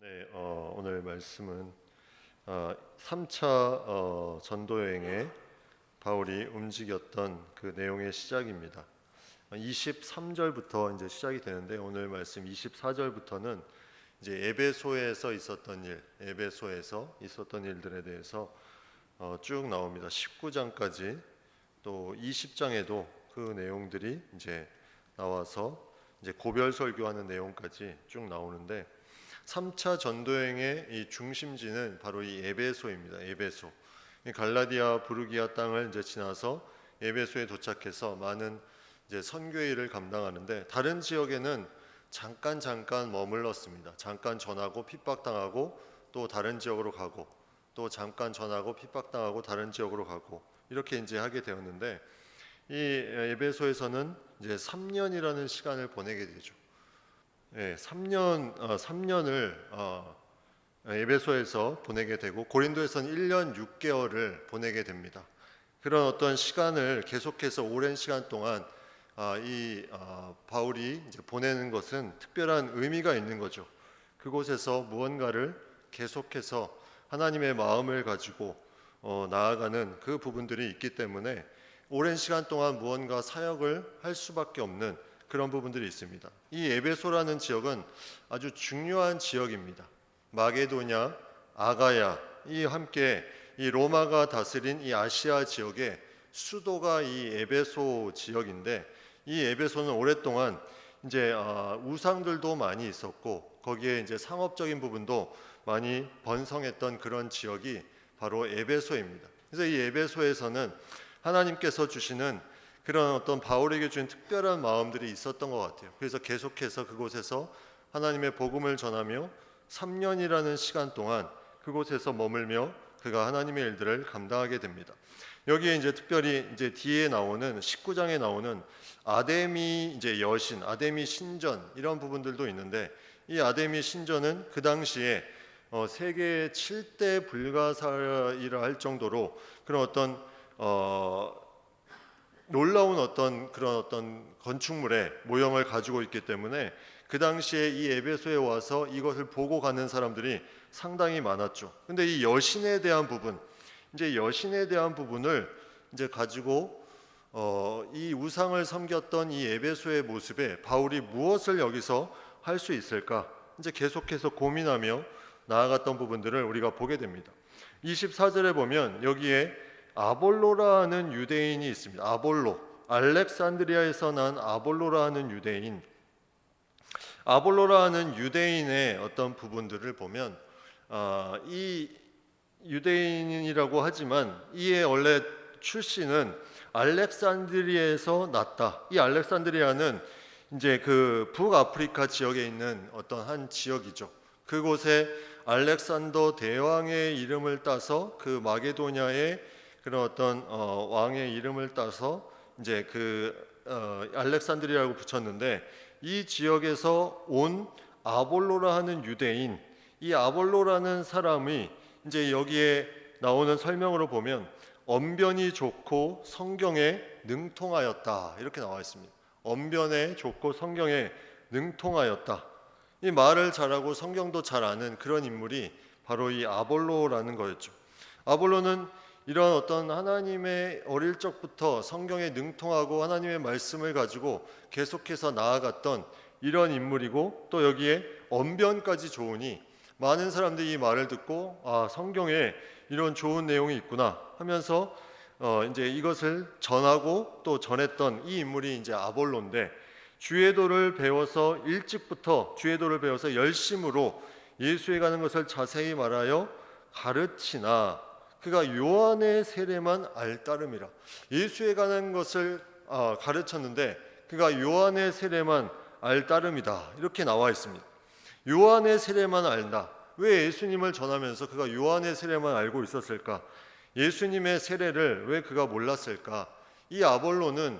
네, 오늘 말씀은 3차 전도 여행에 바울이 움직였던 그 내용의 시작입니다. 23절부터 이제 시작이 되는데 오늘 말씀 24절부터는 이제 에베소에서 있었던 일들에 대해서 쭉 나옵니다. 19장까지 또 20장에도 그 내용들이 이제 나와서 이제 고별 설교하는 내용까지 쭉 나오는데 3차 전도여행의 이 중심지는 바로 이 에베소입니다. 에베소. 갈라디아 부르기아 땅을 이제 지나서 에베소에 도착해서 많은 이제 선교의 일을 감당하는데 다른 지역에는 잠깐 머물렀습니다. 잠깐 전하고 핍박당하고 또 다른 지역으로 가고 또 잠깐 전하고 핍박당하고 다른 지역으로 가고 이렇게 이제 하게 되었는데 이 에베소에서는 이제 3년이라는 시간을 보내게 되죠. 3년을 에베소에서 보내게 되고 고린도에서는 1년 6개월을 보내게 됩니다. 그런 어떤 시간을 계속해서 오랜 시간 동안 바울이 이제 보내는 것은 특별한 의미가 있는 거죠. 그곳에서 무언가를 계속해서 하나님의 마음을 가지고 나아가는 그 부분들이 있기 때문에 오랜 시간 동안 무언가 사역을 할 수밖에 없는 그런 부분들이 있습니다. 이 에베소라는 지역은 아주 중요한 지역입니다. 마게도냐, 아가야 이 함께 이 로마가 다스린 이 아시아 지역의 수도가 이 에베소 지역인데 이 에베소는 오랫동안 이제 우상들도 많이 있었고 거기에 이제 상업적인 부분도 많이 번성했던 그런 지역이 바로 에베소입니다. 그래서 이 에베소에서는 하나님께서 주시는 그런 어떤 바울에게 준 특별한 마음들이 있었던 것 같아요. 그래서 계속해서 그곳에서 하나님의 복음을 전하며 3년이라는 시간 동안 그곳에서 머물며 그가 하나님의 일들을 감당하게 됩니다. 여기에 이제 특별히 이제 뒤에 나오는 19장에 나오는 아데미 이제 여신, 아데미 신전 이런 부분들도 있는데 이 아데미 신전은 그 당시에 세계 7대 불가사이라 할 정도로 그런 어떤 놀라운 그런 어떤 건축물의 모형을 가지고 있기 때문에 그 당시에 이 에베소에 와서 이것을 보고 가는 사람들이 상당히 많았죠. 근데 이 여신에 대한 부분을 이제 가지고 이 우상을 섬겼던 이 에베소의 모습에 바울이 무엇을 여기서 할 수 있을까? 이제 계속해서 고민하며 나아갔던 부분들을 우리가 보게 됩니다. 24절에 보면 여기에 아볼로라는 유대인이 있습니다. 아볼로, 알렉산드리아에서 난 아볼로라는 유대인. 아볼로라는 유대인의 어떤 부분들을 보면 이 유대인이라고 하지만 이의 원래 출신은 알렉산드리아에서 났다. 이 알렉산드리아는 이제 그 북아프리카 지역에 있는 어떤 한 지역이죠. 그곳에 알렉산더 대왕의 이름을 따서 그 마게도냐의 그런 어떤 왕의 이름을 따서 이제 알렉산드리아라고 붙였는데 이 지역에서 온 아볼로라 하는 유대인, 이 아볼로라는 사람이 이제 여기에 나오는 설명으로 보면 언변이 좋고 성경에 능통하였다 이렇게 나와 있습니다. 언변에 좋고 성경에 능통하였다. 이 말을 잘하고 성경도 잘 아는 그런 인물이 바로 이 아볼로라는 거였죠. 아볼로는 이런 어떤 하나님의 어릴 적부터 성경에 능통하고 하나님의 말씀을 가지고 계속해서 나아갔던 이런 인물이고 또 여기에 언변까지 좋으니 많은 사람들이 이 말을 듣고 성경에 이런 좋은 내용이 있구나 하면서 이제 이것을 전하고 또 전했던 이 인물이 이제 아볼로인데 주의도를 배워서 열심으로 예수에 가는 것을 자세히 말하여 가르치나 그가 요한의 세례만 알따름이라. 예수에 관한 것을 가르쳤는데 그가 요한의 세례만 알따름이다 이렇게 나와 있습니다. 요한의 세례만 알다. 왜 예수님을 전하면서 그가 요한의 세례만 알고 있었을까? 예수님의 세례를 왜 그가 몰랐을까? 이 아볼로는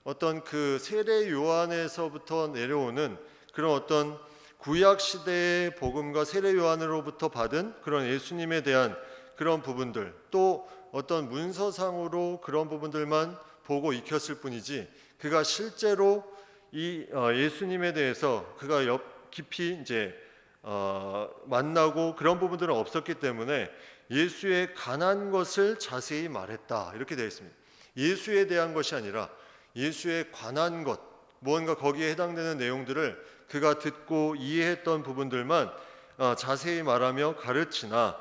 어떤 그 세례 요한에서부터 내려오는 그런 어떤 구약 시대의 복음과 세례 요한으로부터 받은 그런 예수님에 대한 그런 부분들 또 어떤 문서상으로 그런 부분들만 보고 익혔을 뿐이지 그가 실제로 이 예수님에 대해서 그가 깊이 이제 만나고 그런 부분들은 없었기 때문에 예수에 관한 것을 자세히 말했다 이렇게 되어 있습니다. 예수에 대한 것이 아니라 예수에 관한 것, 무언가 거기에 해당되는 내용들을 그가 듣고 이해했던 부분들만 자세히 말하며 가르치나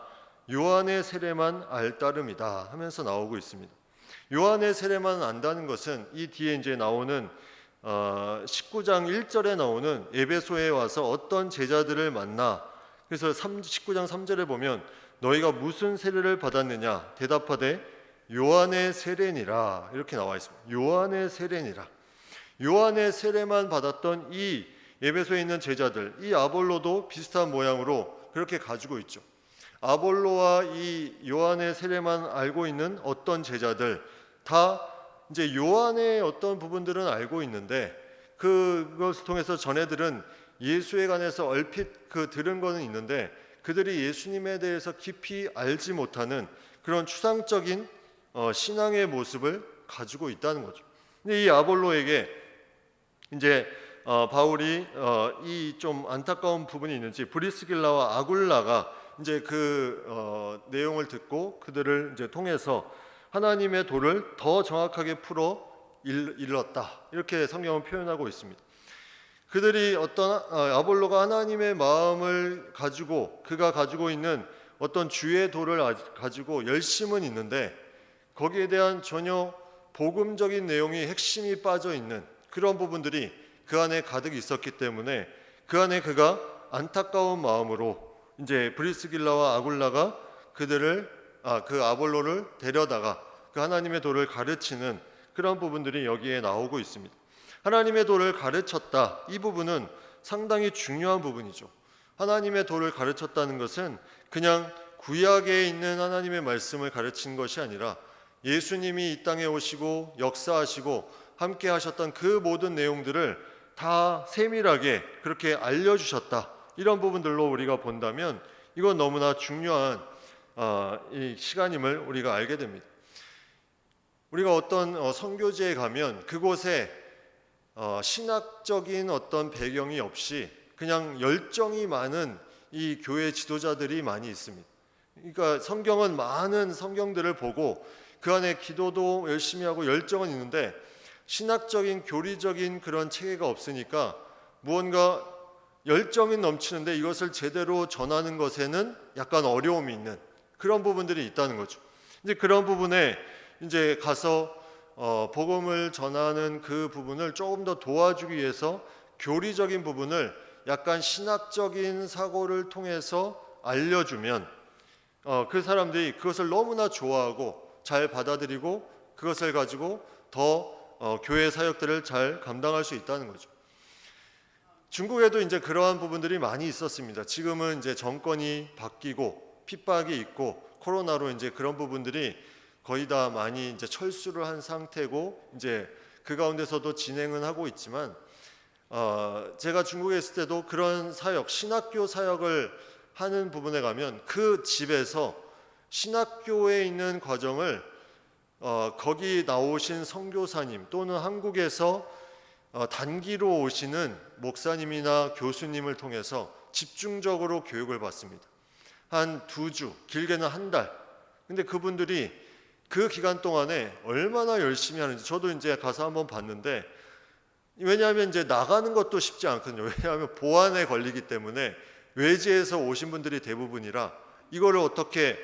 요한의 세례만 알 따름이다 하면서 나오고 있습니다. 요한의 세례만 안다는 것은 이 뒤에 이제 나오는 19장 1절에 나오는 에베소에 와서 어떤 제자들을 만나, 그래서 19장 3절에 보면 너희가 무슨 세례를 받았느냐 대답하되 요한의 세례니라 이렇게 나와 있습니다. 요한의 세례니라. 요한의 세례만 받았던 이 에베소에 있는 제자들, 이 아볼로도 비슷한 모양으로 그렇게 가지고 있죠. 아볼로와 이 요한의 세례만 알고 있는 어떤 제자들 다 이제 요한의 어떤 부분들은 알고 있는데 그것을 통해서 전해들은 예수에 관해서 얼핏 들은 거는 있는데 그들이 예수님에 대해서 깊이 알지 못하는 그런 추상적인 신앙의 모습을 가지고 있다는 거죠. 근데 이 아볼로에게 이제 바울이 이 좀 안타까운 부분이 있는지 브리스길라와 아굴라가 이제 그 내용을 듣고 그들을 이제 통해서 하나님의 도를 더 정확하게 풀어 일렀다 이렇게 성경은 표현하고 있습니다. 그들이 아볼로가 하나님의 마음을 가지고 그가 가지고 있는 어떤 주의 도를 가지고 열심은 있는데 거기에 대한 전혀 복음적인 내용이 핵심이 빠져 있는 그런 부분들이 그 안에 가득 있었기 때문에 그 안에 그가 안타까운 마음으로 이제 브리스길라와 아굴라가 그 아볼로를 데려다가 그 하나님의 도를 가르치는 그런 부분들이 여기에 나오고 있습니다. 하나님의 도를 가르쳤다. 이 부분은 상당히 중요한 부분이죠. 하나님의 도를 가르쳤다는 것은 그냥 구약에 있는 하나님의 말씀을 가르친 것이 아니라 예수님이 이 땅에 오시고 역사하시고 함께 하셨던 그 모든 내용들을 다 세밀하게 그렇게 알려주셨다. 이런 부분들로 우리가 본다면 이건 너무나 중요한 이 시간임을 우리가 알게 됩니다. 우리가 어떤 선교지에 가면 그곳에 신학적인 어떤 배경이 없이 그냥 열정이 많은 이 교회 지도자들이 많이 있습니다. 그러니까 성경은 많은 성경들을 보고 그 안에 기도도 열심히 하고 열정은 있는데 신학적인 교리적인 그런 체계가 없으니까 무언가 열정이 넘치는데 이것을 제대로 전하는 것에는 약간 어려움이 있는 그런 부분들이 있다는 거죠. 이제 그런 부분에 이제 가서 복음을 전하는 그 부분을 조금 더 도와주기 위해서 교리적인 부분을 약간 신학적인 사고를 통해서 알려주면 그 사람들이 그것을 너무나 좋아하고 잘 받아들이고 그것을 가지고 더 교회 사역들을 잘 감당할 수 있다는 거죠. 중국에도 이제 그러한 부분들이 많이 있었습니다. 지금은 이제 정권이 바뀌고 핍박이 있고 코로나로 이제 그런 부분들이 거의 다 많이 이제 철수를 한 상태고 이제 그 가운데서도 진행은 하고 있지만 제가 중국에 있을 때도 그런 사역, 신학교 사역을 하는 부분에 가면 그 집에서 신학교에 있는 과정을 거기 나오신 선교사님 또는 한국에서 단기로 오시는 목사님이나 교수님을 통해서 집중적으로 교육을 받습니다. 한 2주, 길게는 한 달. 근데 그분들이 그 기간 동안에 얼마나 열심히 하는지 저도 이제 가서 한번 봤는데 왜냐하면 이제 나가는 것도 쉽지 않거든요. 왜냐하면 보안에 걸리기 때문에 외지에서 오신 분들이 대부분이라 이거를 어떻게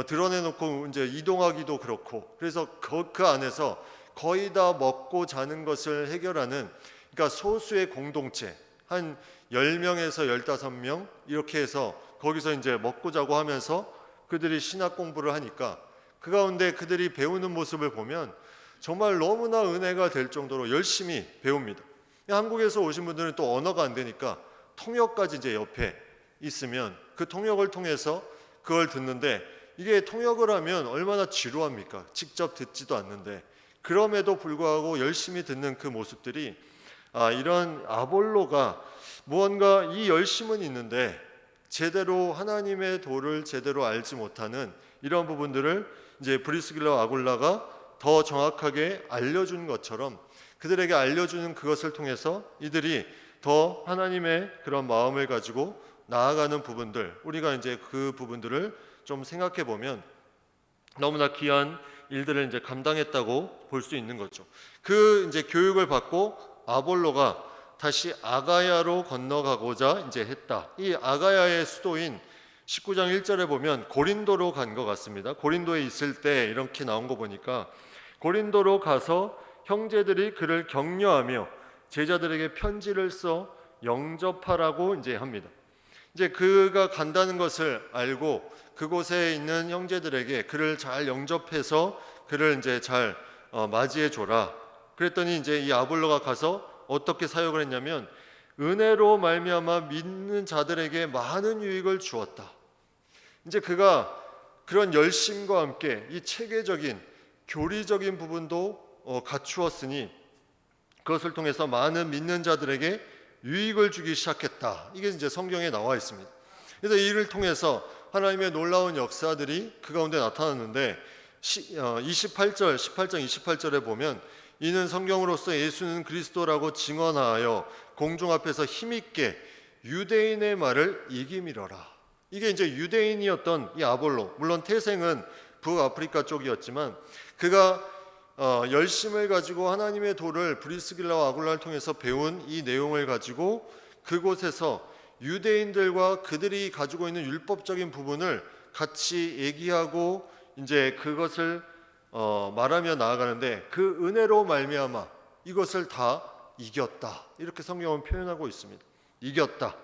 드러내놓고 이제 이동하기도 그렇고 그래서 그 안에서 거의 다 먹고 자는 것을 해결하는 그러니까 소수의 공동체 한 10명에서 15명 이렇게 해서 거기서 이제 먹고 자고 하면서 그들이 신학 공부를 하니까 그 가운데 그들이 배우는 모습을 보면 정말 너무나 은혜가 될 정도로 열심히 배웁니다. 한국에서 오신 분들은 또 언어가 안 되니까 통역까지 이제 옆에 있으면 그 통역을 통해서 그걸 듣는데 이게 통역을 하면 얼마나 지루합니까? 직접 듣지도 않는데 그럼에도 불구하고 열심히 듣는 그 모습들이 이런 아볼로가 무언가 이 열심은 있는데 제대로 하나님의 도를 제대로 알지 못하는 이런 부분들을 이제 브리스길라와 아굴라가 더 정확하게 알려준 것처럼 그들에게 알려주는 그것을 통해서 이들이 더 하나님의 그런 마음을 가지고 나아가는 부분들, 우리가 이제 그 부분들을 좀 생각해 보면 너무나 귀한 일들을 이제 감당했다고 볼 수 있는 거죠. 그 이제 교육을 받고 아볼로가 다시 아가야로 건너가고자 이제 했다. 이 아가야의 수도인 19장 1절에 보면 고린도로 간 것 같습니다. 고린도에 있을 때 이렇게 나온 거 보니까 고린도로 가서 형제들이 그를 격려하며 제자들에게 편지를 써 영접하라고 이제 합니다. 이제 그가 간다는 것을 알고 그곳에 있는 형제들에게 그를 잘 영접해서 그를 이제 잘 맞이해 줘라. 그랬더니 이제 이 아볼로가 가서 어떻게 사역을 했냐면 은혜로 말미암아 믿는 자들에게 많은 유익을 주었다. 이제 그가 그런 열심과 함께 이 체계적인 교리적인 부분도 갖추었으니 그것을 통해서 많은 믿는 자들에게 유익을 주기 시작했다. 이게 이제 성경에 나와 있습니다. 그래서 이를 통해서 하나님의 놀라운 역사들이 그 가운데 나타났는데 18장 28절에 보면 이는 성경으로서 예수는 그리스도라고 증언하여 공중 앞에서 힘있게 유대인의 말을 이기미러라. 이게 이제 유대인이었던 이 아볼로, 물론 태생은 북아프리카 쪽이었지만 그가 열심을 가지고 하나님의 도를 브리스길라와 아굴라를 통해서 배운 이 내용을 가지고 그곳에서 유대인들과 그들이 가지고 있는 율법적인 부분을 같이 얘기하고 이제 그것을 말하며 나아가는데 그 은혜로 말미암아 이것을 다 이겼다. 이렇게 성경은 표현하고 있습니다. 이겼다.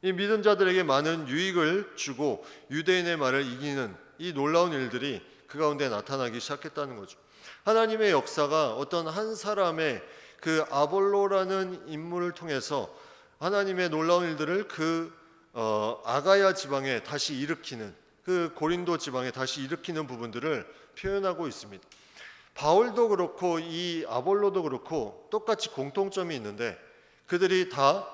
이 믿은 자들에게 많은 유익을 주고 유대인의 말을 이기는 이 놀라운 일들이 그 가운데 나타나기 시작했다는 거죠. 하나님의 역사가 어떤 한 사람의 그 아볼로라는 인물을 통해서 하나님의 놀라운 일들을 그 아가야 지방에 다시 일으키는 그 고린도 지방에 다시 일으키는 부분들을 표현하고 있습니다. 바울도 그렇고 이 아볼로도 그렇고 똑같이 공통점이 있는데 그들이 다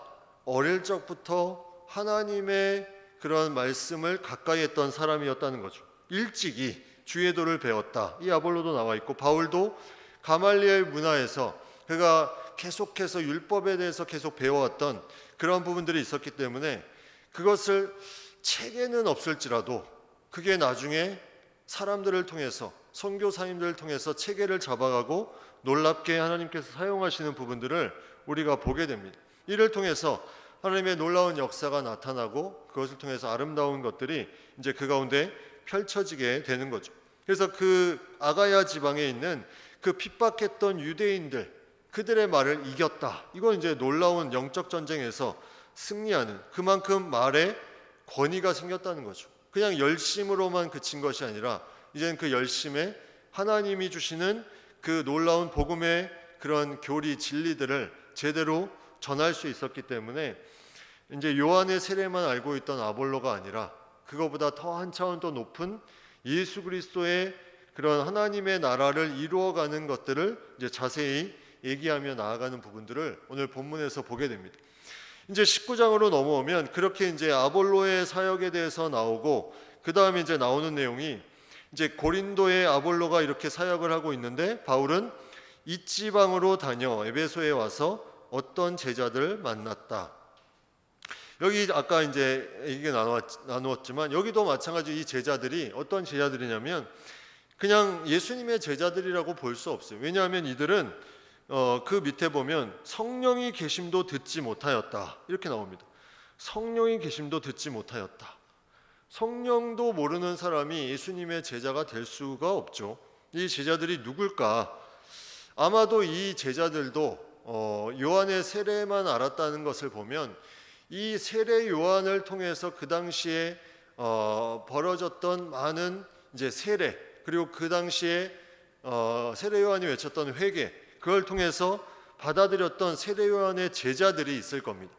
어릴 적부터 하나님의 그런 말씀을 가까이 했던 사람이었다는 거죠. 일찍이 주의 도를 배웠다. 이 아볼로도 나와 있고 바울도 가말리엘 문화에서 그가 계속해서 율법에 대해서 계속 배워왔던 그런 부분들이 있었기 때문에 그것을 책에는 없을지라도 그게 나중에 사람들을 통해서 선교사님들을 통해서 체계를 잡아가고 놀랍게 하나님께서 사용하시는 부분들을 우리가 보게 됩니다. 이를 통해서 하나님의 놀라운 역사가 나타나고 그것을 통해서 아름다운 것들이 이제 그 가운데 펼쳐지게 되는 거죠. 그래서 그 아가야 지방에 있는 그 핍박했던 유대인들 그들의 말을 이겼다. 이건 이제 놀라운 영적 전쟁에서 승리하는 그만큼 말에 권위가 생겼다는 거죠. 그냥 열심으로만 그친 것이 아니라 이제는 그 열심에 하나님이 주시는 그 놀라운 복음의 그런 교리 진리들을 제대로 전할 수 있었기 때문에 이제 요한의 세례만 알고 있던 아볼로가 아니라 그거보다 더 한 차원 더 높은 예수 그리스도의 그런 하나님의 나라를 이루어가는 것들을 이제 자세히 얘기하며 나아가는 부분들을 오늘 본문에서 보게 됩니다. 이제 19장으로 넘어오면 그렇게 이제 아볼로의 사역에 대해서 나오고 그 다음에 이제 나오는 내용이 이제 고린도의 아볼로가 이렇게 사역을 하고 있는데 바울은 이 지방으로 다녀 에베소에 와서 어떤 제자들을 만났다. 여기 아까 이제 얘기 나누었지만 여기도 마찬가지 이 제자들이 어떤 제자들이냐면 그냥 예수님의 제자들이라고 볼 수 없어요. 왜냐하면 이들은 그 밑에 보면 성령이 계심도 듣지 못하였다 이렇게 나옵니다. 성령이 계심도 듣지 못하였다. 성령도 모르는 사람이 예수님의 제자가 될 수가 없죠. 이 제자들이 누굴까? 아마도 이 제자들도 요한의 세례만 알았다는 것을 보면 이 세례 요한을 통해서 그 당시에 벌어졌던 많은 이제 세례 그리고 그 당시에 세례 요한이 외쳤던 회개 그걸 통해서 받아들였던 세례 요한의 제자들이 있을 겁니다.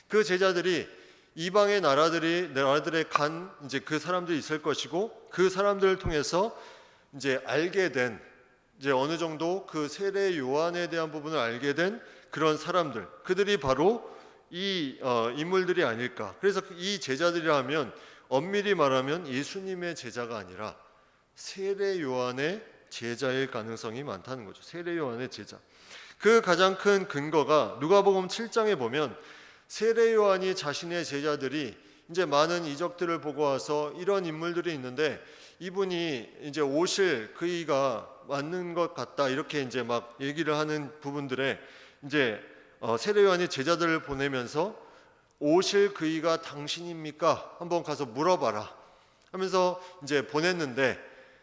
그 제자들이 이방의 나라들에 간 이제 그 사람들이 있을 것이고 그 사람들을 통해서 이제 알게 된 이제 어느 정도 그 세례 요한에 대한 부분을 알게 된 그런 사람들 그들이 바로 이 인물들이 아닐까. 그래서 이 제자들이라 하면 엄밀히 말하면 예수님의 제자가 아니라 세례 요한의 제자일 가능성이 많다는 거죠. 세례 요한의 제자. 그 가장 큰 근거가 누가복음 7장에 보면 세례 요한이 자신의 제자들이 이제 많은 이적들을 보고 와서 이런 인물들이 있는데 이분이 이제 오실 그이가 맞는 것 같다 이렇게 이제 막 얘기를 하는 부분들에 이제 세례 요한이 제자들을 보내면서 오실 그이가 당신입니까? 한번 가서 물어봐라 하면서 이제 보냈는데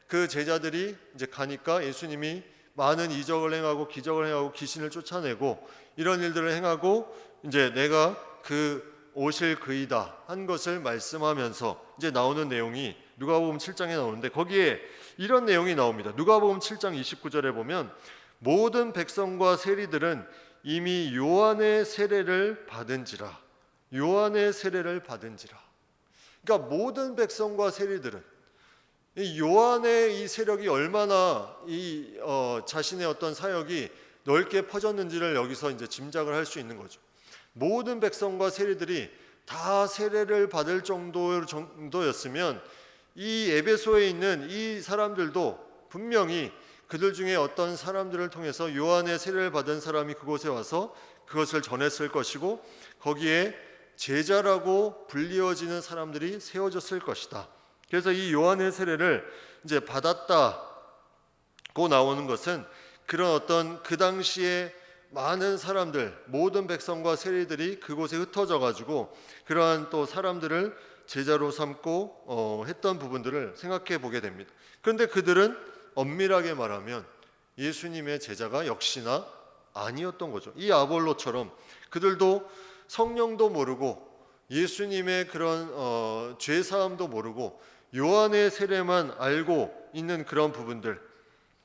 그 제자들이 이제 가니까 예수님이 많은 이적을 행하고 기적을 행하고 귀신을 쫓아내고 이런 일들을 행하고 이제 내가 그 오실 그이다 한 것을 말씀하면서 이제 나오는 내용이 누가복음 7장에 나오는데 거기에 이런 내용이 나옵니다. 누가복음 7장 29절에 보면 모든 백성과 세리들은 이미 요한의 세례를 받은지라. 요한의 세례를 받은지라. 그러니까 모든 백성과 세리들은 이 요한의 이 세력이 얼마나 이 자신의 어떤 사역이 넓게 퍼졌는지를 여기서 이제 짐작을 할 수 있는 거죠. 모든 백성과 세리들이 다 세례를 받을 정도였으면 이 에베소에 있는 이 사람들도 분명히 그들 중에 어떤 사람들을 통해서 요한의 세례를 받은 사람이 그곳에 와서 그것을 전했을 것이고 거기에 제자라고 불리워지는 사람들이 세워졌을 것이다. 그래서 이 요한의 세례를 이제 받았다고 나오는 것은 그런 어떤 그 당시에 많은 사람들, 모든 백성과 세리들이 그곳에 흩어져 가지고 그러한 또 사람들을 제자로 삼고 했던 부분들을 생각해 보게 됩니다. 그런데 그들은 엄밀하게 말하면 예수님의 제자가 역시나 아니었던 거죠. 이 아볼로처럼 그들도 성령도 모르고 예수님의 그런 죄 사함도 모르고 요한의 세례만 알고 있는 그런 부분들.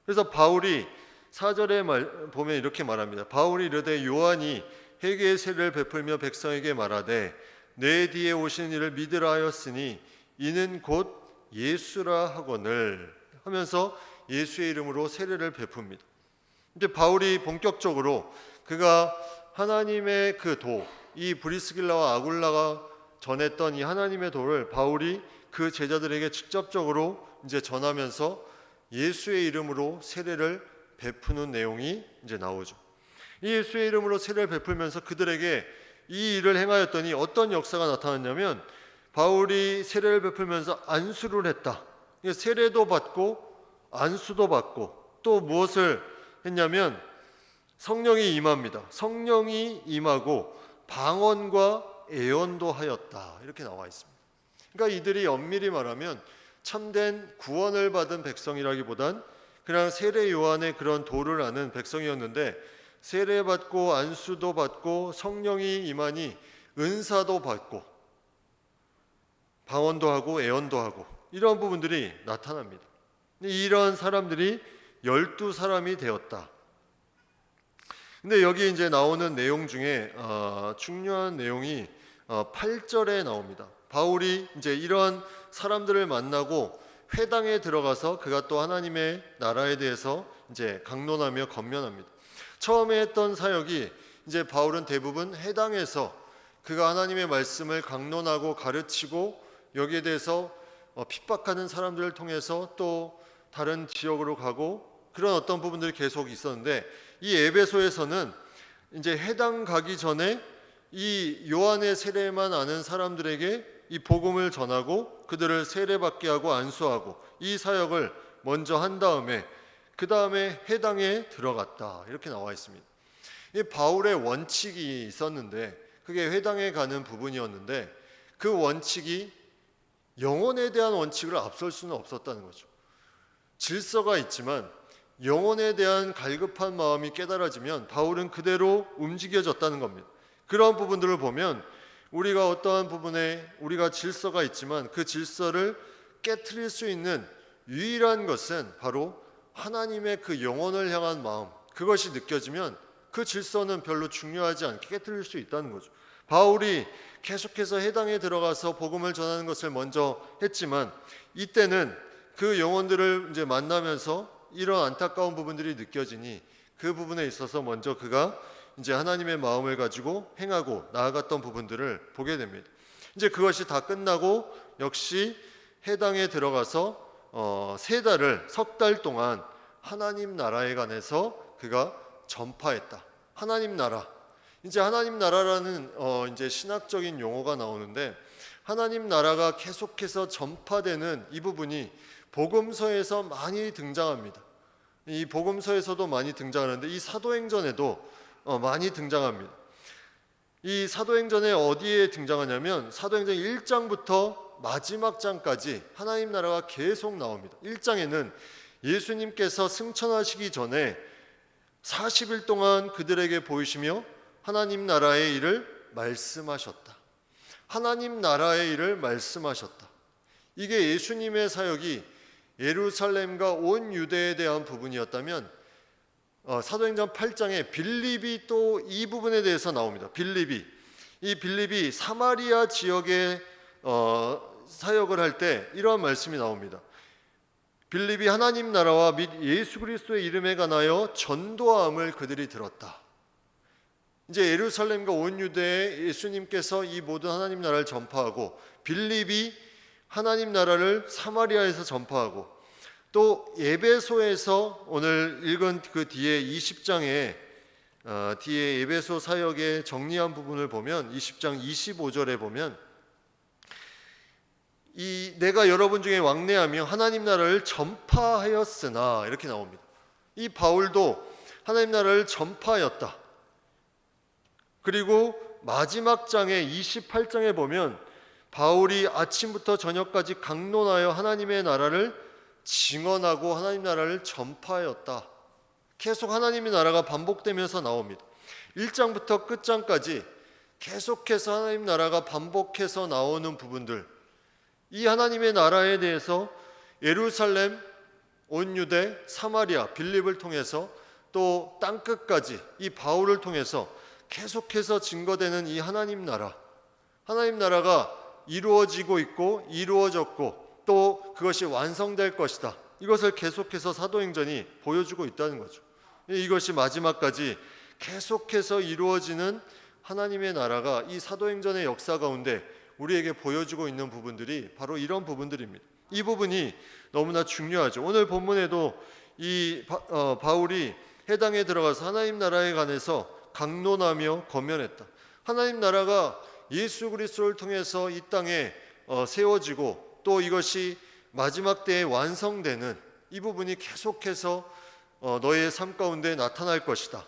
그래서 바울이 4절에 보면 이렇게 말합니다. 바울이 이르되 요한이 회개의 세례를 베풀며 백성에게 말하되 내 뒤에 오시는 이를 믿으라 하였으니 이는 곧 예수라 하거늘 하면서 예수의 이름으로 세례를 베풉니다. 이제 바울이 본격적으로 그가 하나님의 그 도, 이 브리스길라와 아굴라가 전했던 이 하나님의 도를 바울이 그 제자들에게 직접적으로 이제 전하면서 예수의 이름으로 세례를 베푸는 내용이 이제 나오죠. 이 예수의 이름으로 세례를 베풀면서 그들에게 이 일을 행하였더니 어떤 역사가 나타났냐면 바울이 세례를 베풀면서 안수를 했다. 세례도 받고 안수도 받고 또 무엇을 했냐면 성령이 임합니다. 성령이 임하고 방언과 예언도 하였다. 이렇게 나와 있습니다. 그러니까 이들이 엄밀히 말하면 참된 구원을 받은 백성이라기보단 그냥 세례 요한의 그런 도를 아는 백성이었는데 세례받고 안수도 받고 성령이 임하니 은사도 받고 방언도 하고 예언도 하고 이런 부분들이 나타납니다. 이런 사람들이 12사람이 되었다. 근데 여기 이제 나오는 내용 중에 중요한 내용이 8절에 나옵니다. 바울이 이제 이런 사람들을 만나고 회당에 들어가서 그가 또 하나님의 나라에 대해서 이제 강론하며 건면합니다. 처음에 했던 사역이 이제 바울은 대부분 회당에서 그가 하나님의 말씀을 강론하고 가르치고 여기에 대해서 핍박하는 사람들을 통해서 또 다른 지역으로 가고 그런 어떤 부분들이 계속 있었는데 이 에베소에서는 이제 회당 가기 전에 이 요한의 세례만 아는 사람들에게 이 복음을 전하고 그들을 세례받게 하고 안수하고 이 사역을 먼저 한 다음에 그 다음에 회당에 들어갔다 이렇게 나와 있습니다. 이 바울의 원칙이 있었는데 그게 회당에 가는 부분이었는데 그 원칙이 영혼에 대한 원칙을 앞설 수는 없었다는 거죠. 질서가 있지만 영혼에 대한 갈급한 마음이 깨달아지면 바울은 그대로 움직여졌다는 겁니다. 그런 부분들을 보면 우리가 어떠한 부분에 우리가 질서가 있지만 그 질서를 깨트릴 수 있는 유일한 것은 바로 하나님의 그 영혼을 향한 마음, 그것이 느껴지면 그 질서는 별로 중요하지 않게 깨트릴 수 있다는 거죠. 바울이 계속해서 회당에 들어가서 복음을 전하는 것을 먼저 했지만 이때는 그 영혼들을 이제 만나면서 이런 안타까운 부분들이 느껴지니 그 부분에 있어서 먼저 그가 이제 하나님의 마음을 가지고 행하고 나아갔던 부분들을 보게 됩니다. 이제 그것이 다 끝나고 역시 회당에 들어가서 석 달 동안 하나님 나라에 관해서 그가 전파했다. 하나님 나라. 이제 하나님 나라라는 이제 신학적인 용어가 나오는데 하나님 나라가 계속해서 전파되는 이 부분이 복음서에서 많이 등장합니다. 이 복음서에서도 많이 등장하는데 이 사도행전에도 많이 등장합니다. 이 사도행전에 어디에 등장하냐면 사도행전 1장부터 마지막 장까지 하나님 나라가 계속 나옵니다. 1장에는 예수님께서 승천하시기 전에 40일 동안 그들에게 보이시며 하나님 나라의 일을 말씀하셨다. 하나님 나라의 일을 말씀하셨다. 이게 예수님의 사역이 예루살렘과 온 유대에 대한 부분이었다면 사도행전 8장에 빌립이 또 이 부분에 대해서 나옵니다. 이 빌립이 사마리아 지역에 사역을 할 때 이러한 말씀이 나옵니다. 빌립이 하나님 나라와 및 예수 그리스도의 이름에 관하여 전도함을 그들이 들었다. 이제 예루살렘과 온 유대에 예수님께서 이 모든 하나님 나라를 전파하고 빌립이 하나님 나라를 사마리아에서 전파하고 또 에베소에서 오늘 읽은 그 뒤에 20장에 뒤에 에베소 사역의 정리한 부분을 보면 20장 25절에 보면 이 내가 여러분 중에 왕래하며 하나님 나라를 전파하였으나 이렇게 나옵니다. 이 바울도 하나님 나라를 전파하였다. 그리고 마지막 장에 28장에 보면 바울이 아침부터 저녁까지 강론하여 하나님의 나라를 증언하고 하나님 나라를 전파하였다. 계속 하나님의 나라가 반복되면서 나옵니다. 1장부터 끝장까지 계속해서 하나님 나라가 반복해서 나오는 부분들, 이 하나님의 나라에 대해서 예루살렘, 온 유대, 사마리아, 빌립을 통해서 또 땅끝까지 이 바울을 통해서 계속해서 증거되는 이 하나님 나라가 이루어지고 있고 이루어졌고 또 그것이 완성될 것이다. 이것을 계속해서 사도행전이 보여주고 있다는 거죠. 이것이 마지막까지 계속해서 이루어지는 하나님의 나라가 이 사도행전의 역사 가운데 우리에게 보여주고 있는 부분들이 바로 이런 부분들입니다. 이 부분이 너무나 중요하죠. 오늘 본문에도 이 바울이 해당에 들어가서 하나님 나라에 관해서 강론하며 권면했다. 하나님 나라가 예수 그리스도를 통해서 이 땅에 세워지고 또 이것이 마지막 때에 완성되는 이 부분이 계속해서 너의 삶 가운데 나타날 것이다.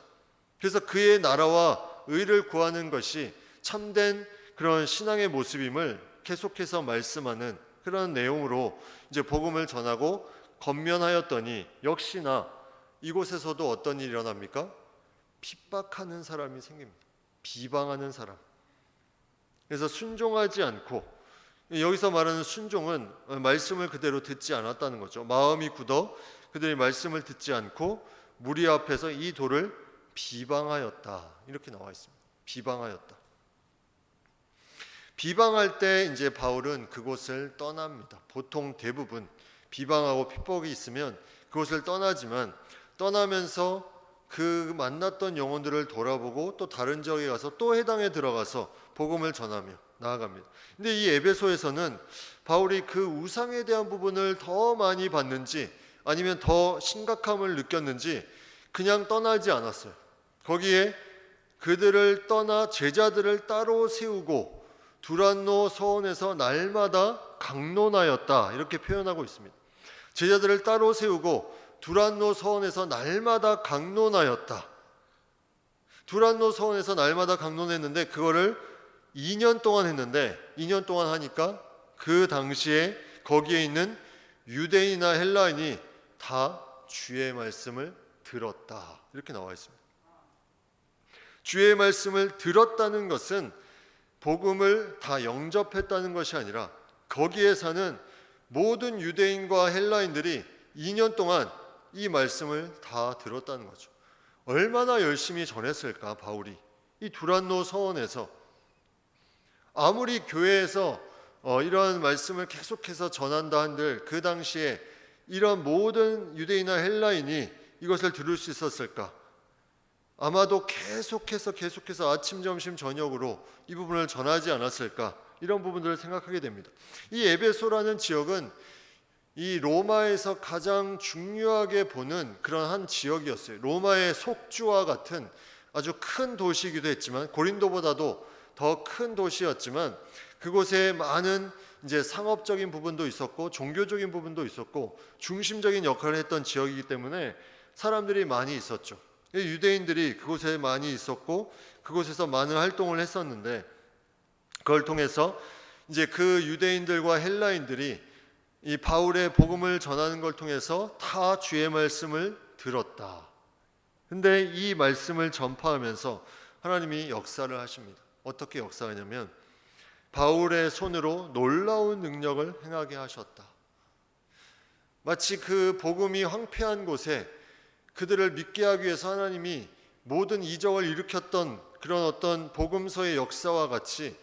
그래서 그의 나라와 의를 구하는 것이 참된 그런 신앙의 모습임을 계속해서 말씀하는 그런 내용으로 이제 복음을 전하고 권면하였더니 역시나 이곳에서도 어떤 일이 일어납니까? 핍박하는 사람이 생깁니다. 비방하는 사람. 그래서 순종하지 않고, 여기서 말하는 순종은 말씀을 그대로 듣지 않았다는 거죠. 마음이 굳어 그들이 말씀을 듣지 않고 무리 앞에서 이 돌을 비방하였다. 이렇게 나와 있습니다. 비방하였다. 비방할 때 이제 바울은 그곳을 떠납니다. 보통 대부분 비방하고 핍박이 있으면 그곳을 떠나지만 떠나면서 그 만났던 영혼들을 돌아보고 또 다른 지역에 가서 또 해당에 들어가서 복음을 전하며 나아갑니다. 근데 이 에베소에서는 바울이 그 우상에 대한 부분을 더 많이 봤는지 아니면 더 심각함을 느꼈는지 그냥 떠나지 않았어요. 거기에 그들을 떠나 제자들을 따로 세우고 두란노 서원에서 날마다 강론하였다 이렇게 표현하고 있습니다. 제자들을 따로 세우고 두란노 서원에서 날마다 강론하였다. 두란노 서원에서 날마다 강론했는데 그거를 2년 동안 했는데 2년 동안 하니까 그 당시에 거기에 있는 유대인이나 헬라인이 다 주의 말씀을 들었다. 이렇게 나와 있습니다. 주의 말씀을 들었다는 것은 복음을 다 영접했다는 것이 아니라 거기에 사는 모든 유대인과 헬라인들이 2년 동안 이 말씀을 다 들었다는 거죠. 얼마나 열심히 전했을까 바울이. 이 두란노 서원에서 아무리 교회에서 이러한 말씀을 계속해서 전한다 한들 그 당시에 이런 모든 유대인이나 헬라인이 이것을 들을 수 있었을까? 아마도 계속해서 아침, 점심, 저녁으로 이 부분을 전하지 않았을까? 이런 부분들을 생각하게 됩니다. 이 에베소라는 지역은 이 로마에서 가장 중요하게 보는 그런 한 지역이었어요. 로마의 속주와 같은 아주 큰 도시이기도 했지만 고린도보다도 더 큰 도시였지만 그곳에 많은 이제 상업적인 부분도 있었고 종교적인 부분도 있었고 중심적인 역할을 했던 지역이기 때문에 사람들이 많이 있었죠. 유대인들이 그곳에 많이 있었고 그곳에서 많은 활동을 했었는데 그걸 통해서 이제 그 유대인들과 헬라인들이 이 바울의 복음을 전하는 걸 통해서 다 주의 말씀을 들었다. 근데 이 말씀을 전파하면서 하나님이 역사를 하십니다. 어떻게 역사하냐면 바울의 손으로 놀라운 능력을 행하게 하셨다. 마치 그 복음이 황폐한 곳에 그들을 믿게 하기 위해서 하나님이 모든 이적을 일으켰던 그런 어떤 복음서의 역사와 같이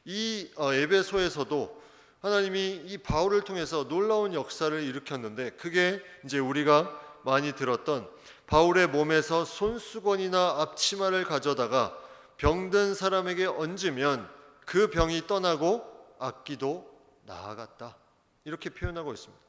이 에베소에서도 하나님이 이 바울을 통해서 놀라운 역사를 일으켰는데 그게 이제 우리가 많이 들었던 바울의 몸에서 손수건이나 앞치마를 가져다가 병든 사람에게 얹으면 그 병이 떠나고 악기도 나아갔다. 이렇게 표현하고 있습니다.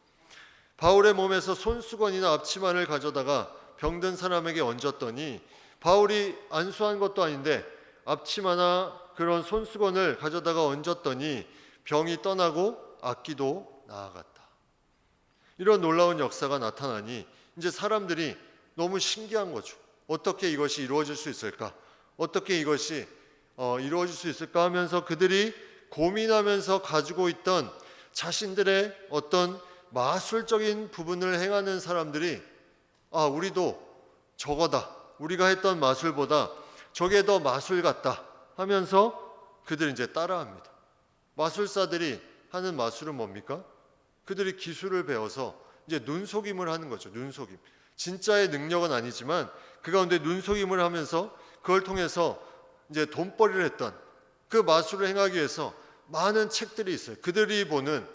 바울의 몸에서 손수건이나 앞치마를 가져다가 병든 사람에게 얹었더니 바울이 안수한 것도 아닌데 앞치마나 그런 손수건을 가져다가 얹었더니 병이 떠나고 악기도 나아갔다. 이런 놀라운 역사가 나타나니 이제 사람들이 너무 신기한 거죠. 어떻게 이것이 이루어질 수 있을까? 어떻게 이것이 이루어질 수 있을까 하면서 그들이 고민하면서 가지고 있던 자신들의 어떤 마술적인 부분을 행하는 사람들이 우리도 저거다. 우리가 했던 마술보다 저게 더 마술 같다 하면서 그들이 이제 따라합니다. 마술사들이 하는 마술은 뭡니까? 그들이 기술을 배워서 이제 눈속임을 하는 거죠. 눈속임. 진짜의 능력은 아니지만 그 가운데 눈속임을 하면서 그걸 통해서 이제 돈벌이를 했던 그 마술을 행하기 위해서 많은 책들이 있어요. 그들이 보는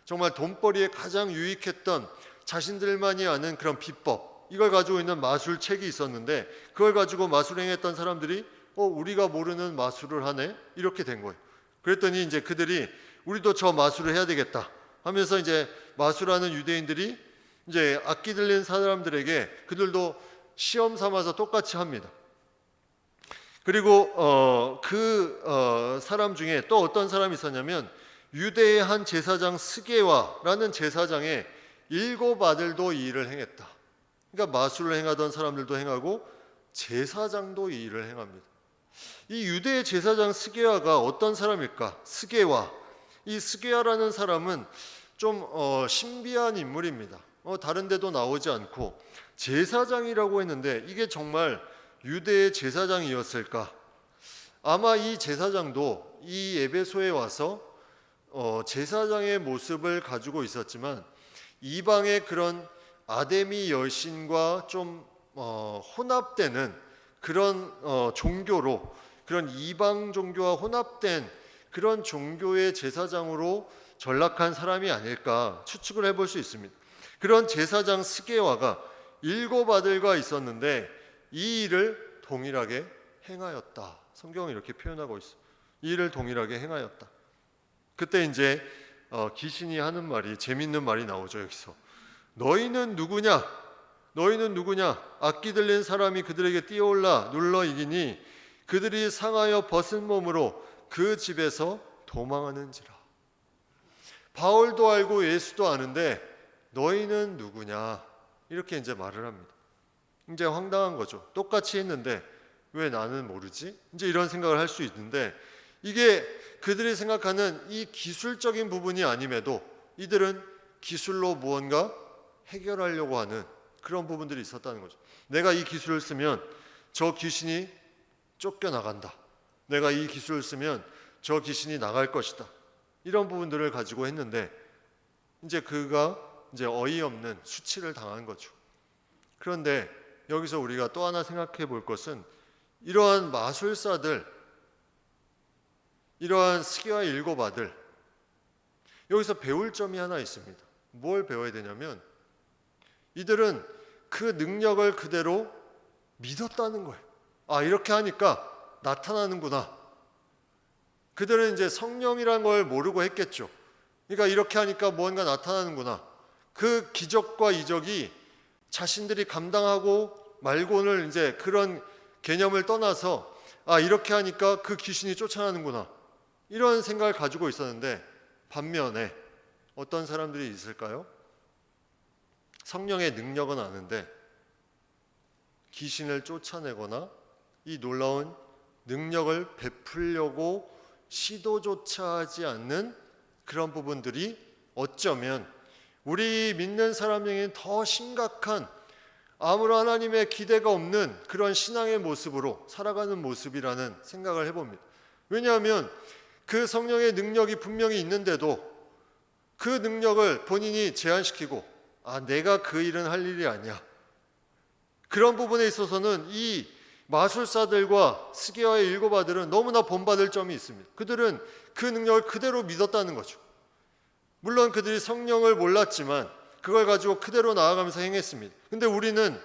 정말 돈벌이에 가장 유익했던 자신들만이 아는 그런 비법, 이걸 가지고 있는 마술책이 있었는데 그걸 가지고 마술 행했던 사람들이 우리가 모르는 마술을 하네? 이렇게 된 거예요. 그랬더니 이제 그들이 우리도 저 마술을 해야 되겠다 하면서 이제 마술하는 유대인들이 이제 악기 들린 사람들에게 그들도 시험 삼아서 똑같이 합니다. 그리고 사람 중에 또 어떤 사람이 있었냐면 유대의 한 제사장 스게와라는 제사장의 7 아들도 이 일을 행했다. 그러니까 마술을 행하던 사람들도 행하고 제사장도 이 일을 행합니다. 이 유대의 제사장 스게와가 어떤 사람일까? 스게와. 이 스게와라는 사람은 좀 신비한 인물입니다. 다른 데도 나오지 않고 제사장이라고 했는데 이게 정말 유대의 제사장이었을까? 아마 이 제사장도 이 에베소에 와서 제사장의 모습을 가지고 있었지만 이방의 그런 아데미 여신과 좀 혼합되는 그런 종교로, 그런 이방 종교와 혼합된 그런 종교의 제사장으로 전락한 사람이 아닐까 추측을 해볼 수 있습니다. 그런 제사장 스게와가 7 아들과 있었는데 이 일을 동일하게 행하였다. 성경은 이렇게 표현하고 있어요. 이 일을 동일하게 행하였다. 그때 이제 귀신이 하는 말이, 재밌는 말이 나오죠. 여기서 너희는 누구냐? 너희는 누구냐? 악기 들린 사람이 그들에게 뛰어올라 눌러 이기니 그들이 상하여 벗은 몸으로 그 집에서 도망하는지라. 바울도 알고 예수도 아는데 너희는 누구냐? 이렇게 이제 말을 합니다. 이제 황당한 거죠. 똑같이 했는데 왜 나는 모르지? 이제 이런 생각을 할 수 있는데 이게 그들이 생각하는 이 기술적인 부분이 아님에도 이들은 기술로 무언가 해결하려고 하는 그런 부분들이 있었다는 거죠. 내가 이 기술을 쓰면 저 귀신이 쫓겨나간다. 내가 이 기술을 쓰면 저 귀신이 나갈 것이다. 이런 부분들을 가지고 했는데 이제 그가 이제 어이없는 수치를 당한 거죠. 그런데 여기서 우리가 또 하나 생각해 볼 것은 이러한 마술사들, 이러한 스게와 7 아들, 여기서 배울 점이 하나 있습니다. 뭘 배워야 되냐면 이들은 그 능력을 그대로 믿었다는 거예요. 이렇게 하니까 나타나는구나. 그들은 이제 성령이란 걸 모르고 했겠죠. 그러니까 이렇게 하니까 무언가 나타나는구나. 그 기적과 이적이 자신들이 감당하고 말고는 이제 그런 개념을 떠나서 이렇게 하니까 그 귀신이 쫓아나는구나. 이런 생각을 가지고 있었는데 반면에 어떤 사람들이 있을까요? 성령의 능력은 아는데 귀신을 쫓아내거나 이 놀라운 능력을 베풀려고 시도조차 하지 않는 그런 부분들이 어쩌면 우리 믿는 사람에게는 더 심각한 아무런 하나님의 기대가 없는 그런 신앙의 모습으로 살아가는 모습이라는 생각을 해봅니다. 왜냐하면 그 성령의 능력이 분명히 있는데도 그 능력을 본인이 제한시키고 내가 그 일은 할 일이 아니야. 그런 부분에 있어서는 이 마술사들과 스게와의 일곱 아들은 너무나 본받을 점이 있습니다. 그들은 그 능력을 그대로 믿었다는 거죠. 물론 그들이 성령을 몰랐지만 그걸 가지고 그대로 나아가면서 행했습니다. 근데 우리는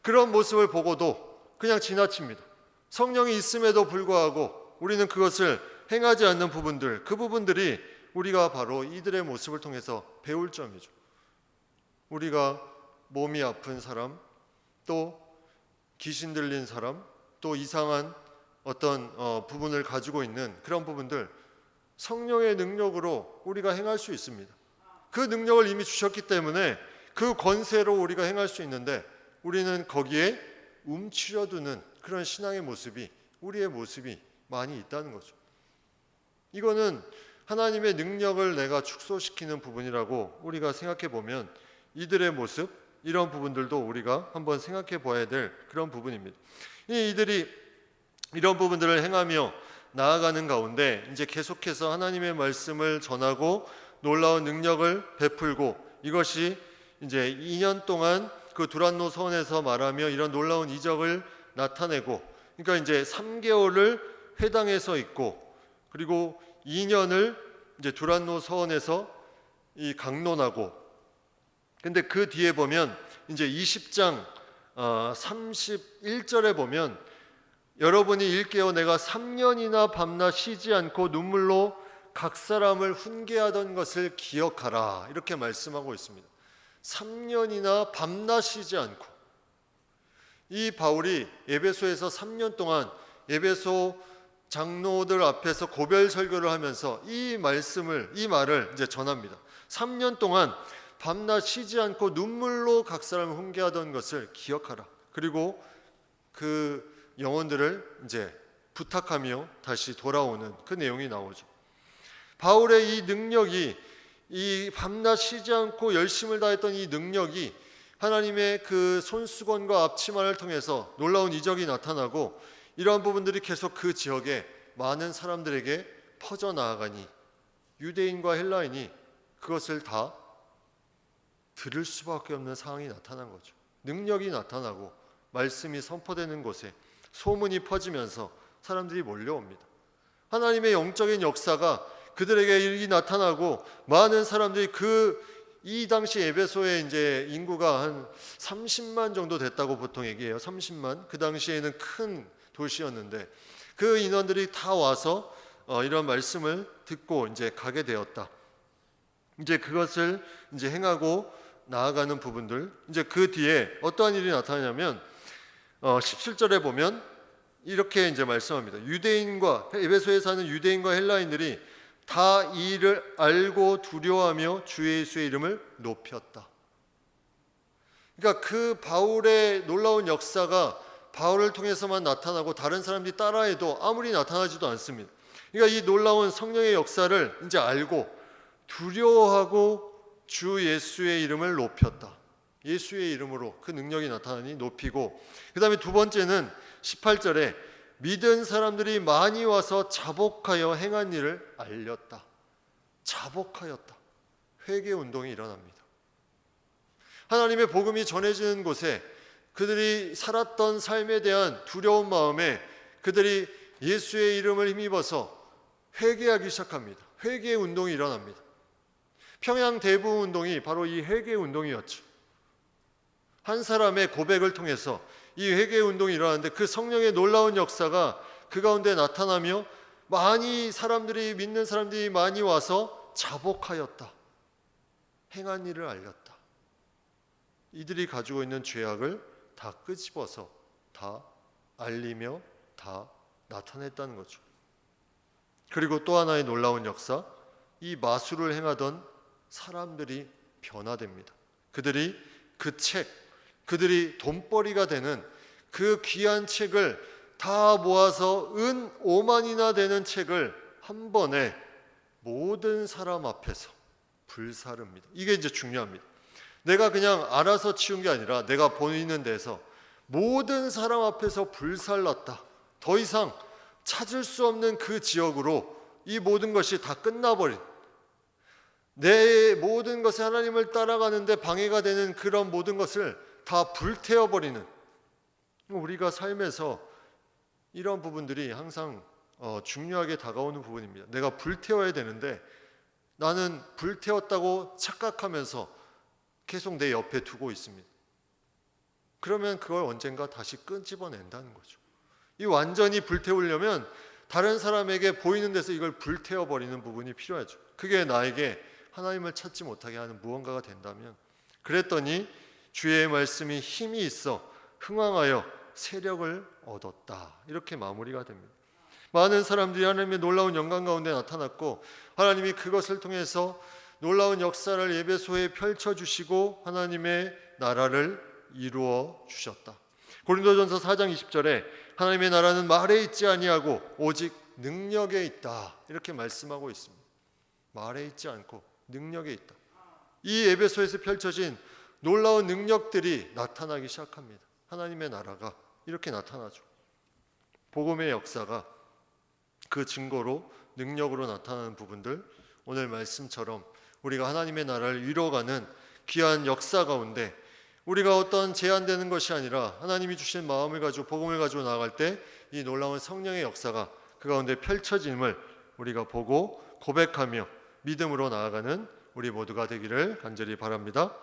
그런 모습을 보고도 그냥 지나칩니다. 성령이 있음에도 불구하고 우리는 그것을 행하지 않는 부분들, 그 부분들이 우리가 바로 이들의 모습을 통해서 배울 점이죠. 우리가 몸이 아픈 사람, 또 귀신 들린 사람, 또 이상한 어떤 부분을 가지고 있는 그런 부분들, 성령의 능력으로 우리가 행할 수 있습니다. 그 능력을 이미 주셨기 때문에 그 권세로 우리가 행할 수 있는데 우리는 거기에 움츠려두는 그런 신앙의 모습이, 우리의 모습이 많이 있다는 거죠. 이거는 하나님의 능력을 내가 축소시키는 부분이라고 우리가 생각해 보면 이들의 모습, 이런 부분들도 우리가 한번 생각해 봐야 될 그런 부분입니다. 이들이 이런 부분들을 행하며 나아가는 가운데 이제 계속해서 하나님의 말씀을 전하고 놀라운 능력을 베풀고, 이것이 이제 2년 동안 그 두란노 서원에서 말하며 이런 놀라운 이적을 나타내고, 그러니까 이제 3개월을 회당에 서 있고, 그리고 2년을 이제 두란노 서원에서 이 강론하고, 근데 그 뒤에 보면 이제 20장 31절에 보면 여러분이 일깨어 내가 3년이나 밤낮 쉬지 않고 눈물로 각 사람을 훈계하던 것을 기억하라, 이렇게 말씀하고 있습니다. 3년이나 밤낮 쉬지 않고, 이 바울이 에베소에서 3년 동안 에베소 장로들 앞에서 고별 설교를 하면서 이 말을 이제 전합니다. 3년 동안 밤낮 쉬지 않고 눈물로 각 사람을 훈계하던 것을 기억하라. 그리고 그 영혼들을 이제 부탁하며 다시 돌아오는 그 내용이 나오죠. 바울의 이 능력이, 이 밤낮 쉬지 않고 열심을 다했던 이 능력이 하나님의 그 손수건과 앞치마를 통해서 놀라운 이적이 나타나고, 이러한 부분들이 계속 그 지역에 많은 사람들에게 퍼져나가니 유대인과 헬라인이 그것을 다 들을 수밖에 없는 상황이 나타난 거죠. 능력이 나타나고 말씀이 선포되는 곳에 소문이 퍼지면서 사람들이 몰려옵니다. 하나님의 영적인 역사가 그들에게 일이 나타나고 많은 사람들이 이 당시 에베소의 이제 인구가 한 30만 정도 됐다고 보통 얘기해요. 30만. 그 당시에는 큰 도시였는데 그 인원들이 다 와서 이런 말씀을 듣고 이제 가게 되었다. 이제 그것을 이제 행하고 나아가는 부분들, 이제 그 뒤에 어떠한 일이 나타나냐면 17절에 보면 이렇게 이제 말씀합니다. 에베소에 사는 유대인과 헬라인들이 다 이 일을 알고 두려워하며 주 예수의 이름을 높였다. 그러니까 그 바울의 놀라운 역사가 바울을 통해서만 나타나고 다른 사람들이 따라해도 아무리 나타나지도 않습니다. 그러니까 이 놀라운 성령의 역사를 이제 알고 두려워하고 주 예수의 이름을 높였다. 예수의 이름으로 그 능력이 나타나니 높이고, 그 다음에 두 번째는 18절에 믿은 사람들이 많이 와서 자복하여 행한 일을 알렸다. 자복하였다. 회개 운동이 일어납니다. 하나님의 복음이 전해지는 곳에 그들이 살았던 삶에 대한 두려운 마음에 그들이 예수의 이름을 힘입어서 회개하기 시작합니다. 회개 운동이 일어납니다. 평양 대부 운동이 바로 이 회개 운동이었죠. 한 사람의 고백을 통해서 이 회개 운동이 일어나는데 그 성령의 놀라운 역사가 그 가운데 나타나며 믿는 사람들이 많이 와서 자복하였다. 행한 일을 알렸다. 이들이 가지고 있는 죄악을 다 끄집어서 다 알리며 다 나타냈다는 거죠. 그리고 또 하나의 놀라운 역사, 이 마술을 행하던 사람들이 변화됩니다. 그들이 그 책, 그들이 돈벌이가 되는 그 귀한 책을 다 모아서 은 5만이나 되는 책을 한 번에 모든 사람 앞에서 불사릅니다. 이게 이제 중요합니다. 내가 그냥 알아서 치운 게 아니라 내가 보이는 데서 모든 사람 앞에서 불살랐다. 더 이상 찾을 수 없는 그 지역으로 이 모든 것이 다 끝나버린, 내 모든 것에 하나님을 따라가는데 방해가 되는 그런 모든 것을 다 불태워버리는, 우리가 삶에서 이런 부분들이 항상 중요하게 다가오는 부분입니다. 내가 불태워야 되는데 나는 불태웠다고 착각하면서 계속 내 옆에 두고 있습니다. 그러면 그걸 언젠가 다시 끄집어낸다는 거죠. 이 완전히 불태우려면 다른 사람에게 보이는 데서 이걸 불태워버리는 부분이 필요하죠. 그게 나에게 하나님을 찾지 못하게 하는 무언가가 된다면, 그랬더니 주의 말씀이 힘이 있어 흥왕하여 세력을 얻었다. 이렇게 마무리가 됩니다. 많은 사람들이 하나님의 놀라운 영광 가운데 나타났고 하나님이 그것을 통해서 놀라운 역사를 에베소에 펼쳐주시고 하나님의 나라를 이루어 주셨다. 고린도전서 4장 20절에 하나님의 나라는 말에 있지 아니하고 오직 능력에 있다. 이렇게 말씀하고 있습니다. 말에 있지 않고 능력에 있다. 이 에베소에서 펼쳐진 놀라운 능력들이 나타나기 시작합니다. 하나님의 나라가 이렇게 나타나죠. 복음의 역사가 그 증거로 능력으로 나타나는 부분들, 오늘 말씀처럼 우리가 하나님의 나라를 이뤄가는 귀한 역사 가운데 우리가 어떤 제한되는 것이 아니라 하나님이 주신 마음을 가지고 복음을 가지고 나아갈 때 이 놀라운 성령의 역사가 그 가운데 펼쳐짐을 우리가 보고 고백하며 믿음으로 나아가는 우리 모두가 되기를 간절히 바랍니다.